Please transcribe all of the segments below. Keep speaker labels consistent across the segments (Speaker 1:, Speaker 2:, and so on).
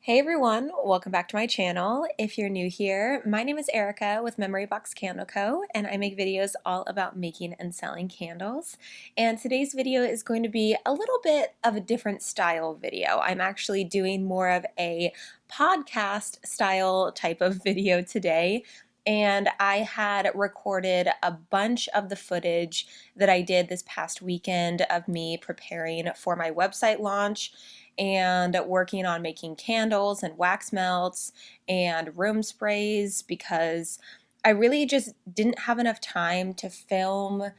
Speaker 1: Hey everyone, welcome back to my channel. If you're new here, my name is Erica with Memory Box Candle Co. and I make videos all about making and selling candles. And today's video is going to be a little bit of a different style video. I'm actually doing more of a podcast style type of video today. And I had recorded a bunch of the footage that I did this past weekend of me preparing for my website launch and working on making candles and wax melts and room sprays because I really just didn't have enough time to film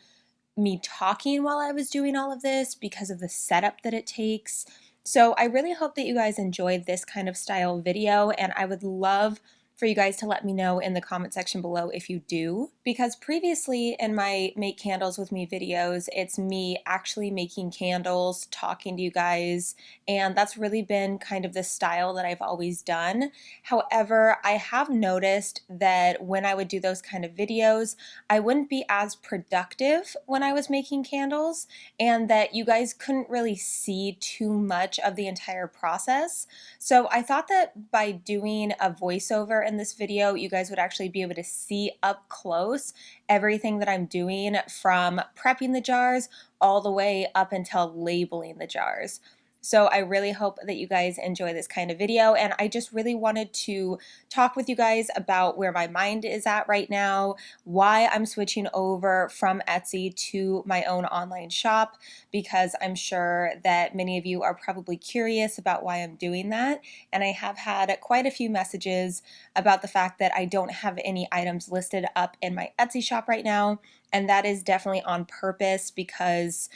Speaker 1: me talking while I was doing all of this because of the setup that it takes. So I really hope that you guys enjoyed this kind of style video, and I would love for you guys to let me know in the comment section below if you do, because previously in my Make Candles With Me videos, it's me actually making candles, talking to you guys, and that's really been kind of the style that I've always done. However, I have noticed that when I would do those kind of videos, I wouldn't be as productive when I was making candles, and that you guys couldn't really see too much of the entire process. So I thought that by doing a voiceover in this video, you guys would actually be able to see up close everything that I'm doing, from prepping the jars all the way up until labeling the jars. So I really hope that you guys enjoy this kind of video, and I just really wanted to talk with you guys about where my mind is at right now, why I'm switching over from Etsy to my own online shop, because I'm sure that many of you are probably curious about why I'm doing that, and I have had quite a few messages about the fact that I don't have any items listed up in my Etsy shop right now, and that is definitely on purpose because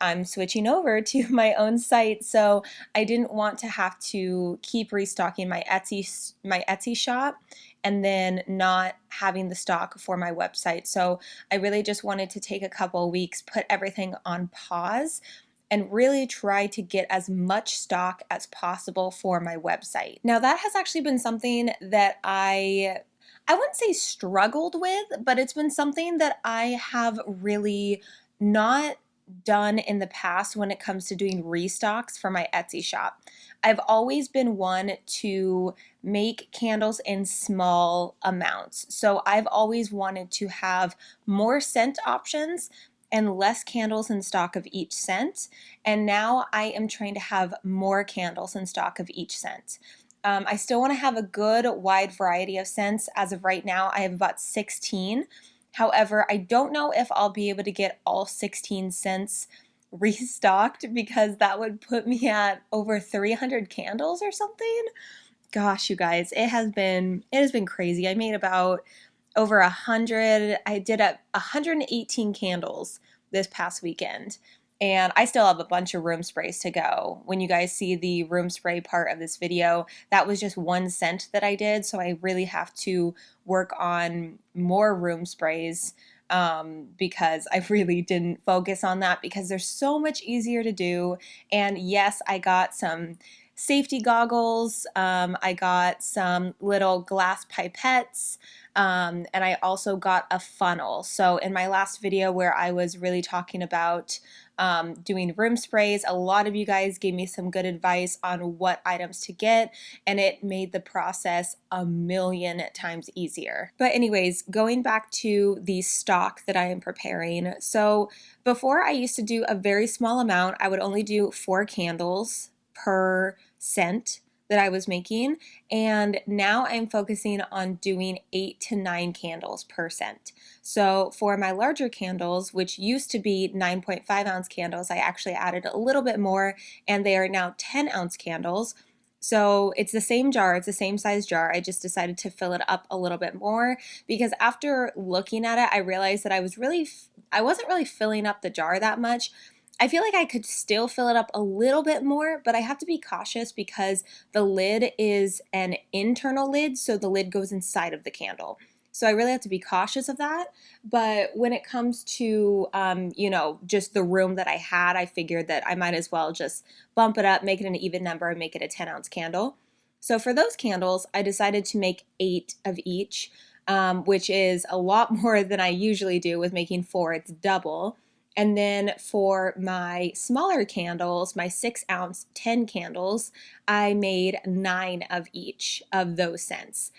Speaker 1: I'm switching over to my own site, so I didn't want to have to keep restocking my Etsy shop and then not having the stock for my website. So I really just wanted to take a couple weeks, put everything on pause, and really try to get as much stock as possible for my website. Now that has actually been something that I wouldn't say struggled with, but it's been something that I have really not done in the past when it comes to doing restocks for my Etsy shop. I've always been one to make candles in small amounts. So I've always wanted to have more scent options and less candles in stock of each scent. And now I am trying to have more candles in stock of each scent. I still want to have a good wide variety of scents. As of right now, I have about 16. However, I don't know if I'll be able to get all 16 scents restocked, because that would put me at over 300 candles or something. Gosh, you guys, it has been crazy. I made about over 100. I did 118 candles this past weekend. And I still have a bunch of room sprays to go. When you guys see the room spray part of this video, that was just one scent that I did. So I really have to work on more room sprays because I really didn't focus on that, because they're so much easier to do. And yes, I got some safety goggles. I got some little glass pipettes. And I also got a funnel. So in my last video where I was really talking about doing room sprays, a lot of you guys gave me some good advice on what items to get, and it made the process a million times easier. But anyways, going back to the stock that I am preparing. So before, I used to do a very small amount. I would only do 4 candles per scent that I was making, and now I'm focusing on doing 8 to 9 candles per scent. So for my larger candles, which used to be 9.5 ounce candles, I actually added a little bit more, and they are now 10 ounce candles. So it's the same jar, it's the same size jar. I just decided to fill it up a little bit more, because after looking at it, I realized that I wasn't really filling up the jar that much. I feel like I could still fill it up a little bit more, but I have to be cautious because the lid is an internal lid, so the lid goes inside of the candle. So I really have to be cautious of that. But when it comes to, just the room that I had, I figured that I might as well just bump it up, make it an even number, and make it a 10 ounce candle. So for those candles, I decided to make 8 of each, which is a lot more than I usually do with making 4. It's double. And then for my smaller candles, my 6-ounce 10 candles, I made 9 of each of those scents.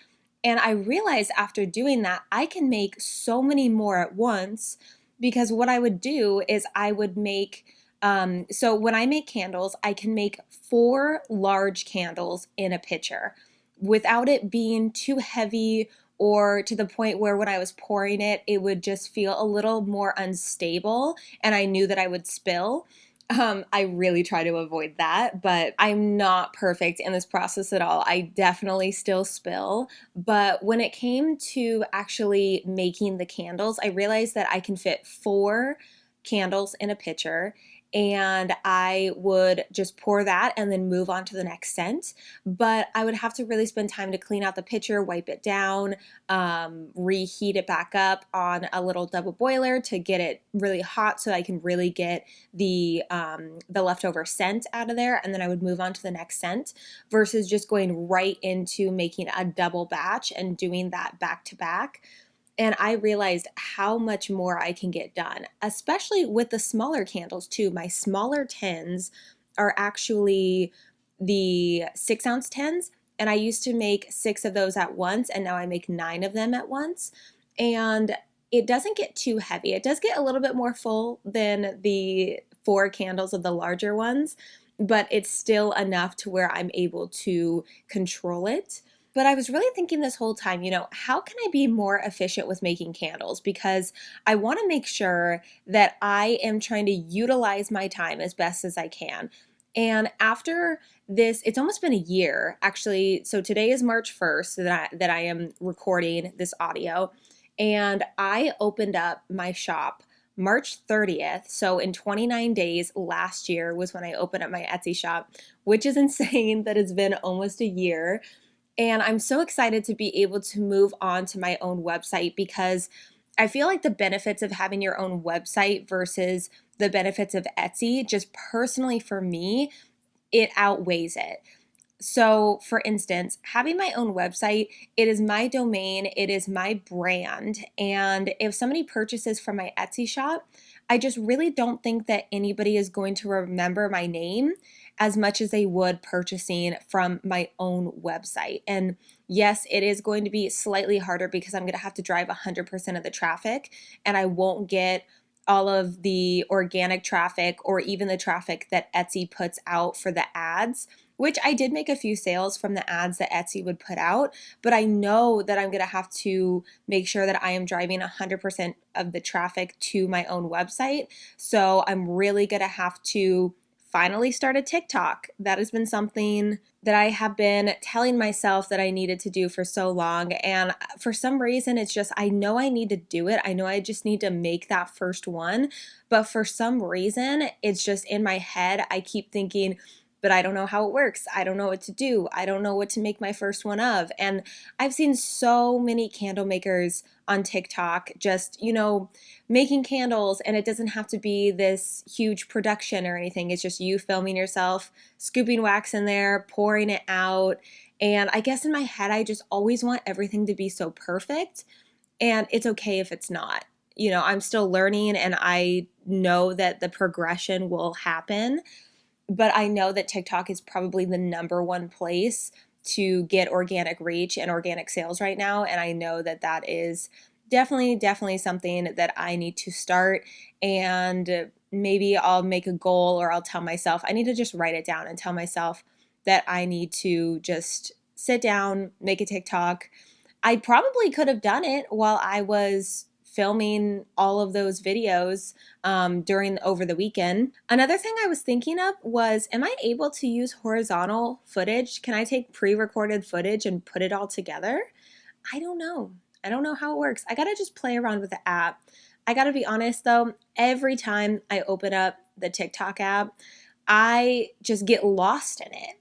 Speaker 1: And I realized after doing that, I can make so many more at once, because what I would do is I would make, so when I make candles, I can make 4 large candles in a pitcher without it being too heavy, or to the point where when I was pouring it, it would just feel a little more unstable and I knew that I would spill. I really try to avoid that, but I'm not perfect in this process at all. I definitely still spill. But when it came to actually making the candles, I realized that I can fit 4 candles in a pitcher, and I would just pour that and then move on to the next scent. But I would have to really spend time to clean out the pitcher, wipe it down, reheat it back up on a little double boiler to get it really hot so I can really get the leftover scent out of there, and then I would move on to the next scent, versus just going right into making a double batch and doing that back to back. And I realized how much more I can get done, especially with the smaller candles too. My smaller 10s are actually the 6-ounce 10s, and I used to make 6 of those at once, and now I make 9 of them at once. And it doesn't get too heavy. It does get a little bit more full than the 4 candles of the larger ones, but it's still enough to where I'm able to control it. But I was really thinking this whole time, how can I be more efficient with making candles? Because I want to make sure that I am trying to utilize my time as best as I can. And after this, it's almost been a year, actually. So today is March 1st that I am recording this audio. And I opened up my shop March 30th. So in 29 days last year was when I opened up my Etsy shop, which is insane that it's been almost a year. And I'm so excited to be able to move on to my own website, because I feel like the benefits of having your own website versus the benefits of Etsy, just personally for me, it outweighs it. So, for instance, having my own website, it is my domain, it is my brand. And if somebody purchases from my Etsy shop, I just really don't think that anybody is going to remember my name as much as they would purchasing from my own website. And yes, it is going to be slightly harder because I'm going to have to drive 100% of the traffic, and I won't get all of the organic traffic or even the traffic that Etsy puts out for the ads, which I did make a few sales from the ads that Etsy would put out, but I know that I'm going to have to make sure that I am driving 100% of the traffic to my own website. So I'm really going to have to finally start a TikTok. That has been something that I have been telling myself that I needed to do for so long. And for some reason, it's just, I know I need to do it. I know I just need to make that first one. But for some reason, it's just in my head, I keep thinking, but I don't know how it works. I don't know what to do. I don't know what to make my first one of. And I've seen so many candle makers on TikTok just, making candles, and it doesn't have to be this huge production or anything. It's just you filming yourself, scooping wax in there, pouring it out. And I guess in my head, I just always want everything to be so perfect. And it's okay if it's not. I'm still learning, and I know that the progression will happen. But I know that TikTok is probably the number one place to get organic reach and organic sales right now. And I know that that is definitely something that I need to start. And maybe I'll make a goal, or I'll tell myself, I need to just write it down and tell myself that I need to just sit down, make a TikTok. I probably could have done it while I was filming all of those videos over the weekend. Another thing I was thinking of was, am I able to use horizontal footage? Can I take pre-recorded footage and put it all together? I don't know. I don't know how it works. I gotta just play around with the app. I gotta be honest though, every time I open up the TikTok app, I just get lost in it.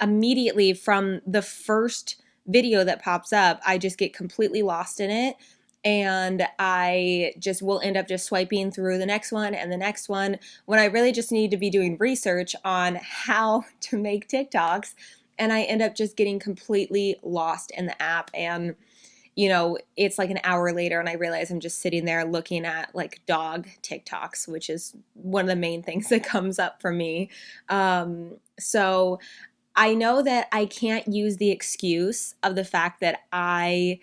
Speaker 1: Immediately from the first video that pops up, I just get completely lost in it. And I just will end up just swiping through the next one and the next one, when I really just need to be doing research on how to make TikToks. And I end up just getting completely lost in the app. And it's like an hour later and I realize I'm just sitting there looking at like dog TikToks, which is one of the main things that comes up for me. So I know that I can't use the excuse of the fact that I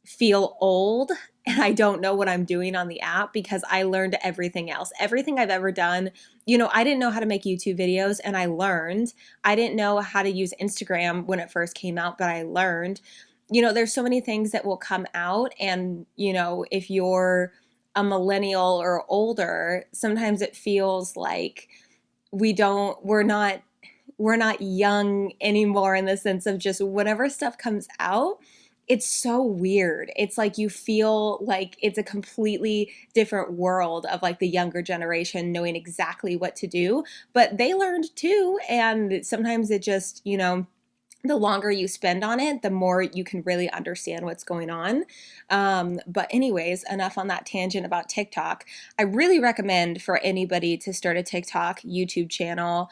Speaker 1: feel old and I don't know what I'm doing on the app, because I learned everything else. Everything I've ever done, I didn't know how to make YouTube videos and I learned. I didn't know how to use Instagram when it first came out, but I learned. There's so many things that will come out, and if you're a millennial or older, sometimes it feels like we're not young anymore, in the sense of just whenever stuff comes out, it's so weird. It's like you feel like it's a completely different world of like the younger generation knowing exactly what to do, but they learned too. And sometimes it just, the longer you spend on it, the more you can really understand what's going on. But anyways, enough on that tangent about TikTok. I really recommend for anybody to start a TikTok, YouTube channel,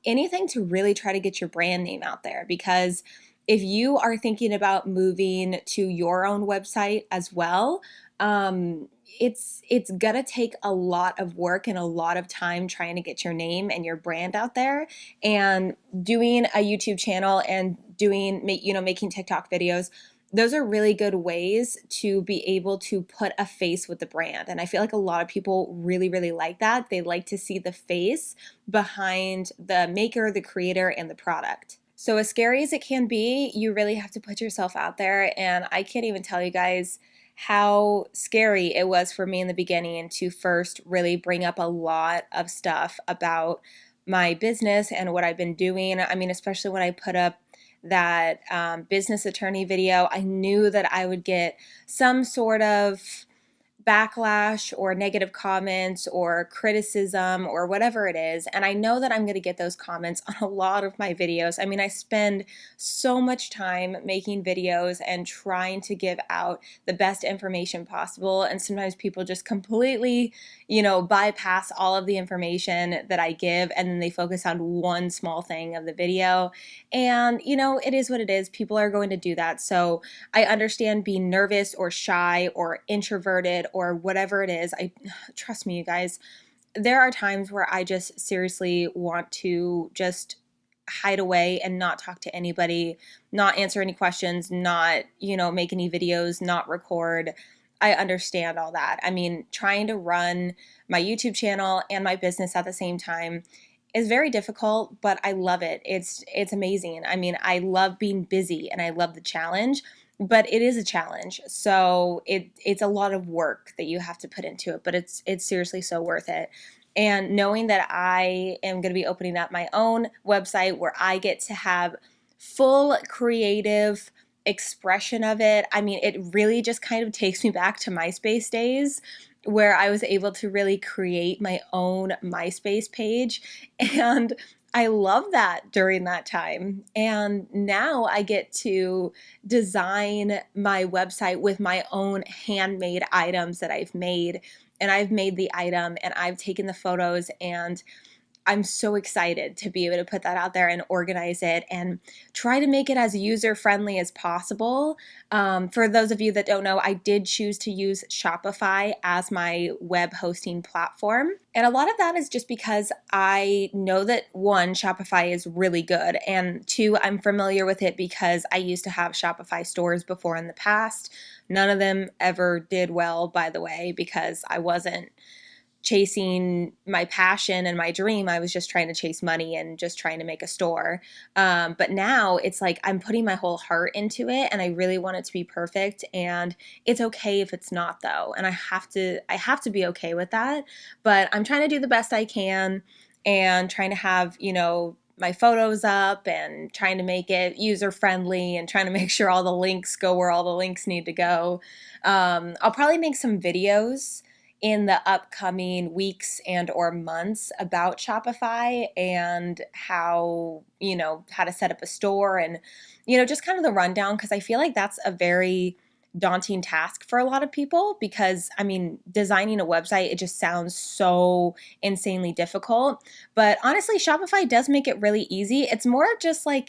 Speaker 1: anything to really try to get your brand name out there. Because if you are thinking about moving to your own website as well, it's gonna take a lot of work and a lot of time trying to get your name and your brand out there. And doing a YouTube channel and making TikTok videos, those are really good ways to be able to put a face with the brand. And I feel like a lot of people really, really like that. They like to see the face behind the maker, the creator, and the product. So as scary as it can be, you really have to put yourself out there. And I can't even tell you guys how scary it was for me in the beginning to first really bring up a lot of stuff about my business and what I've been doing. I mean, especially when I put up that business attorney video, I knew that I would get some sort of backlash or negative comments or criticism or whatever it is. And I know that I'm going to get those comments on a lot of my videos. I mean, I spend so much time making videos and trying to give out the best information possible. And sometimes people just completely, bypass all of the information that I give, and then they focus on one small thing of the video. And, it is what it is. People are going to do that. So I understand being nervous or shy or introverted or whatever it is. Trust me, you guys, there are times where I just seriously want to just hide away and not talk to anybody, not answer any questions, not, make any videos, not record. I understand all that. I mean, trying to run my YouTube channel and my business at the same time is very difficult, but I love it. It's amazing. I mean, I love being busy and I love the challenge, but it is a challenge. So it's a lot of work that you have to put into it, but it's seriously so worth it. And knowing that I am going to be opening up my own website where I get to have full creative expression of it. I mean, it really just kind of takes me back to MySpace days, where I was able to really create my own MySpace page. And I love that during that time. And now I get to design my website with my own handmade items that I've made. And I've made the item and I've taken the photos, and I'm so excited to be able to put that out there and organize it and try to make it as user-friendly as possible. For those of you that don't know, I did choose to use Shopify as my web hosting platform. And a lot of that is just because I know that, one, Shopify is really good, and two, I'm familiar with it because I used to have Shopify stores before in the past. None of them ever did well, by the way, because I wasn't chasing my passion and my dream. I was just trying to chase money and just trying to make a store. But now it's like I'm putting my whole heart into it, and I really want it to be perfect. And it's okay if it's not, though. And I have to be okay with that. But I'm trying to do the best I can and trying to have, my photos up and trying to make it user friendly and trying to make sure all the links go where all the links need to go. I'll probably make some videos in the upcoming weeks and or months about Shopify and how to set up a store and, just kind of the rundown, because I feel like that's a very daunting task for a lot of people, because I mean, designing a website, it just sounds so insanely difficult. But honestly, Shopify does make it really easy. It's more just like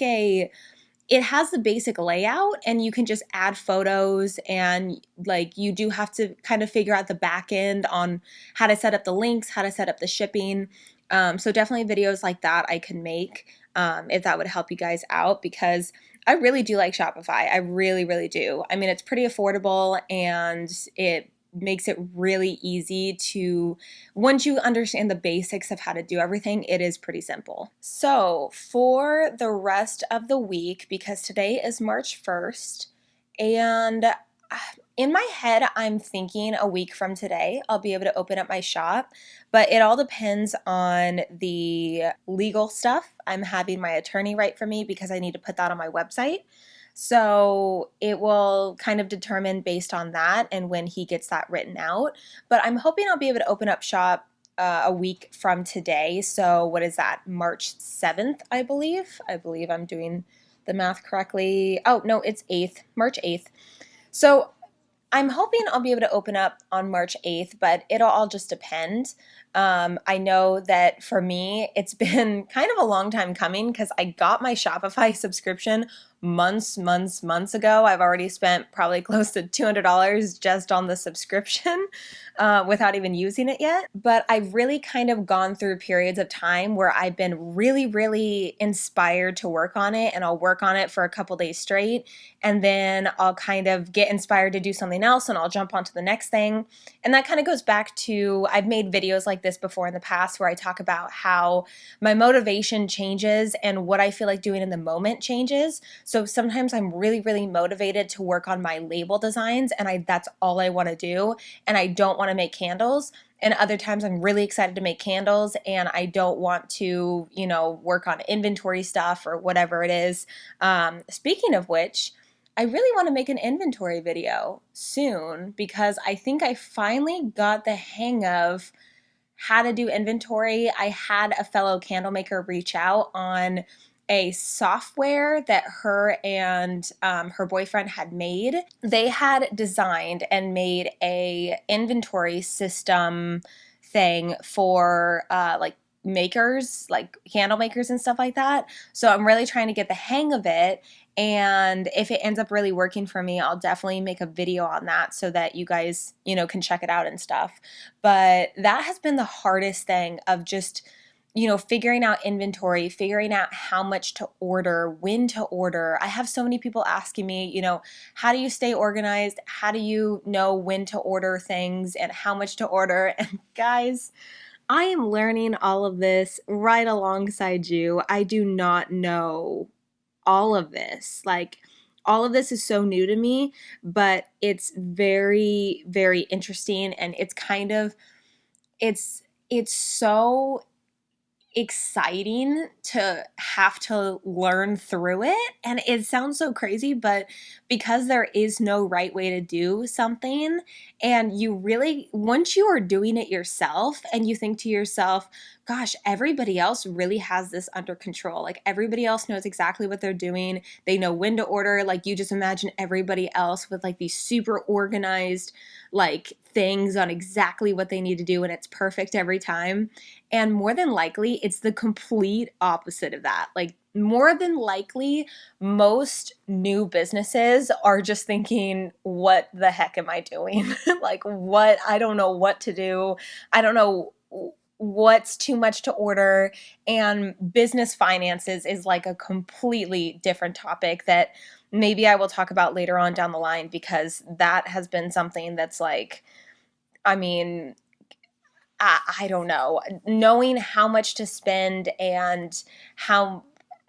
Speaker 1: it has the basic layout and you can just add photos, and like you do have to kind of figure out the back end on how to set up the links, how to set up the shipping. So definitely videos like that I can make if that would help you guys out, because I really do like Shopify. I really, really do. I mean, it's pretty affordable and it makes it really easy to, once you understand the basics of how to do everything, it is pretty simple. So for the rest of the week, because today is March 1st, and in my head, I'm thinking a week from today, I'll be able to open up my shop, but it all depends on the legal stuff. I'm having my attorney write for me because I need to put that on my website. So it will kind of determine based on that and when he gets that written out. But I'm hoping I'll be able to open up shop a week from today. So what is that? March 7th, I believe. I believe I'm doing the math correctly. Oh, no, it's 8th, March 8th. So I'm hoping I'll be able to open up on March 8th, but it'll all just depend. I know that for me, it's been kind of a long time coming because I got my Shopify subscription months ago. I've already spent probably close to $200 just on the subscription without even using it yet. But I've really kind of gone through periods of time where I've been really, really inspired to work on it, and I'll work on it for a couple days straight, and then I'll kind of get inspired to do something else and I'll jump onto the next thing. And that kind of goes back to, I've made videos like this before in the past where I talk about how my motivation changes and what I feel like doing in the moment changes. So sometimes I'm really, really motivated to work on my label designs and that's all I want to do, and I don't want to make candles. And other times I'm really excited to make candles and I don't want to, work on inventory stuff or whatever it is. Speaking of which, I really want to make an inventory video soon because I think I finally got the hang of how to do inventory. I had a fellow candle maker reach out on a software that her and her boyfriend had made. They had designed and made a inventory system thing for like makers, like candle makers and stuff like that. So I'm really trying to get the hang of it. And if it ends up really working for me, I'll definitely make a video on that so that you guys, can check it out and stuff. But that has been the hardest thing of just, figuring out inventory, figuring out how much to order, when to order. I have so many people asking me, how do you stay organized? How do you know when to order things and how much to order? And guys, I am learning all of this right alongside you. I do not know all of this. Like, all of this is so new to me, but it's very, very interesting, and it's kind of, it's so exciting to have to learn through it. And it sounds so crazy, but because there is no right way to do something, and you really, once you are doing it yourself and you think to yourself, gosh, everybody else really has this under control. Like, everybody else knows exactly what they're doing. They know when to order. Like, you just imagine everybody else with like these super organized like things on exactly what they need to do, and it's perfect every time. And more than likely, it's the complete opposite of that. Like, more than likely, most new businesses are just thinking, what the heck am I doing? Like, what? I don't know what to do. I don't know what's too much to order. And business finances is like a completely different topic that maybe I will talk about later on down the line, because that has been something that's like, I mean, I don't know, knowing how much to spend and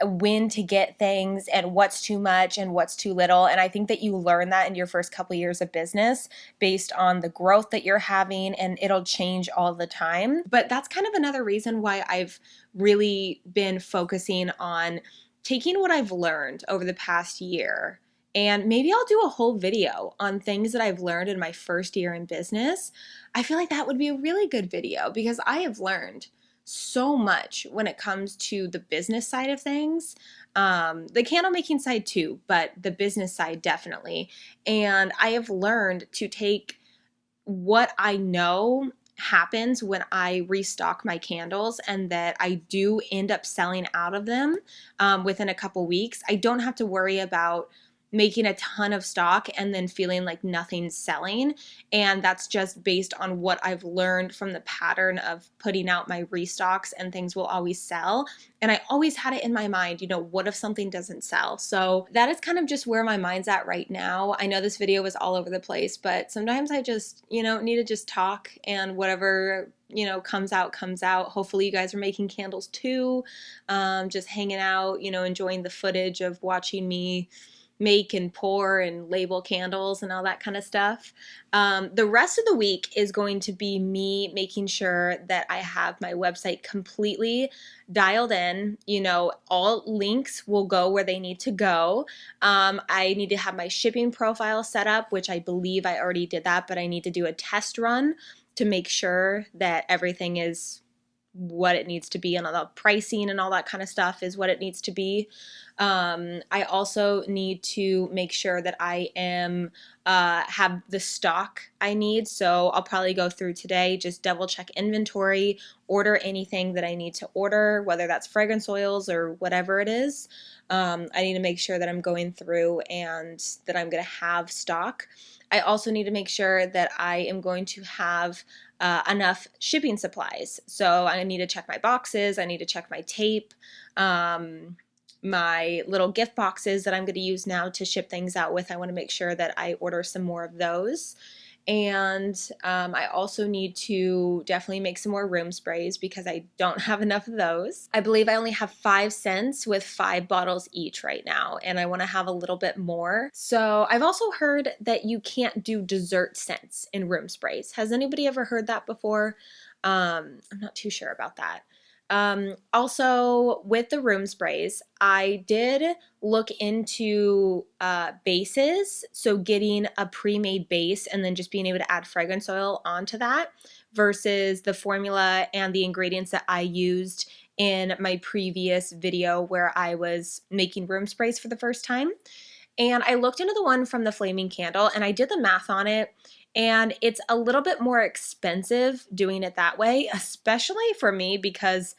Speaker 1: when to get things and what's too much and what's too little. And I think that you learn that in your first couple years of business based on the growth that you're having, and it'll change all the time. But that's kind of another reason why I've really been focusing on taking what I've learned over the past year, and maybe I'll do a whole video on things that I've learned in my first year in business. I feel like that would be a really good video because I have learned so much when it comes to the business side of things, the candle making side too, but the business side definitely. And I have learned to take what I know, happens when I restock my candles and that I do end up selling out of them within a couple weeks, I don't have to worry about making a ton of stock and then feeling like nothing's selling. And that's just based on what I've learned from the pattern of putting out my restocks, and things will always sell. And I always had it in my mind, you know, what if something doesn't sell? So that is kind of just where my mind's at right now. I know this video was all over the place, but sometimes I just, you know, need to just talk, and whatever, you know, comes out, comes out. Hopefully you guys are making candles too, just hanging out, you know, enjoying the footage of watching me make and pour and label candles and all that kind of stuff. The rest of the week is going to be me making sure that I have my website completely dialed in. You know, all links will go where they need to go. I need to have my shipping profile set up, which I believe I already did that, but I need to do a test run to make sure that everything is what it needs to be, and all the pricing and all that kind of stuff is what it needs to be. I also need to make sure that I am have the stock I need. So I'll probably go through today, just double check inventory, order anything that I need to order, whether that's fragrance oils or whatever it is. I need to make sure that I'm going through and that I'm going to have stock. I also need to make sure that I am going to have enough shipping supplies. So I need to check my boxes, I need to check my tape, my little gift boxes that I'm going to use now to ship things out with. I want to make sure that I order some more of those. And I also need to definitely make some more room sprays because I don't have enough of those. I believe I only have 5 scents with 5 bottles each right now, and I want to have a little bit more. So I've also heard that you can't do dessert scents in room sprays. Has anybody ever heard that before? I'm not too sure about that. Also, with the room sprays, I did look into bases, so getting a pre-made base and then just being able to add fragrance oil onto that versus the formula and the ingredients that I used in my previous video where I was making room sprays for the first time. And I looked into the one from the Flaming Candle, and I did the math on it, and it's a little bit more expensive doing it that way, especially for me because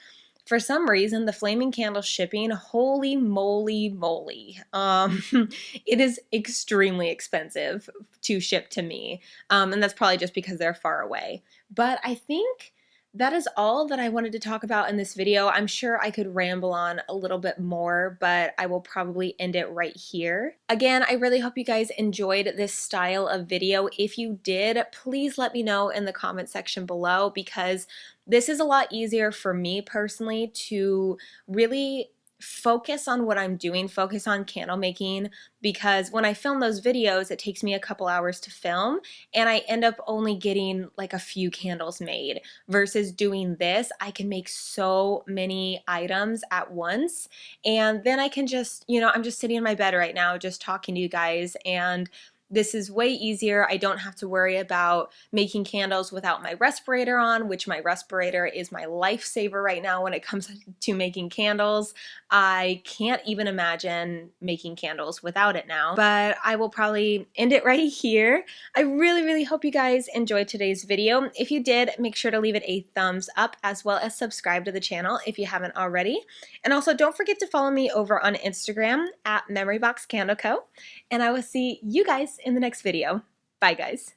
Speaker 1: for some reason the Flaming Candle shipping, holy moly, it is extremely expensive to ship to me, and that's probably just because they're far away. But I think that is all that I wanted to talk about in this video. I'm sure I could ramble on a little bit more, but I will probably end it right here. Again, I really hope you guys enjoyed this style of video. If you did, please let me know in the comment section below, because this is a lot easier for me personally to really focus on what I'm doing, focus on candle making, because when I film those videos, it takes me a couple hours to film and I end up only getting like a few candles made. Versus doing this, I can make so many items at once, and then I can just, you know, I'm just sitting in my bed right now just talking to you guys, and this is way easier. I don't have to worry about making candles without my respirator on, which my respirator is my lifesaver right now when it comes to making candles. I can't even imagine making candles without it now, but I will probably end it right here. I really hope you guys enjoyed today's video. If you did, make sure to leave it a thumbs up, as well as subscribe to the channel if you haven't already. And also don't forget to follow me over on Instagram at MemoryBoxCandleCo. And I will see you guys in the next video. Bye, guys.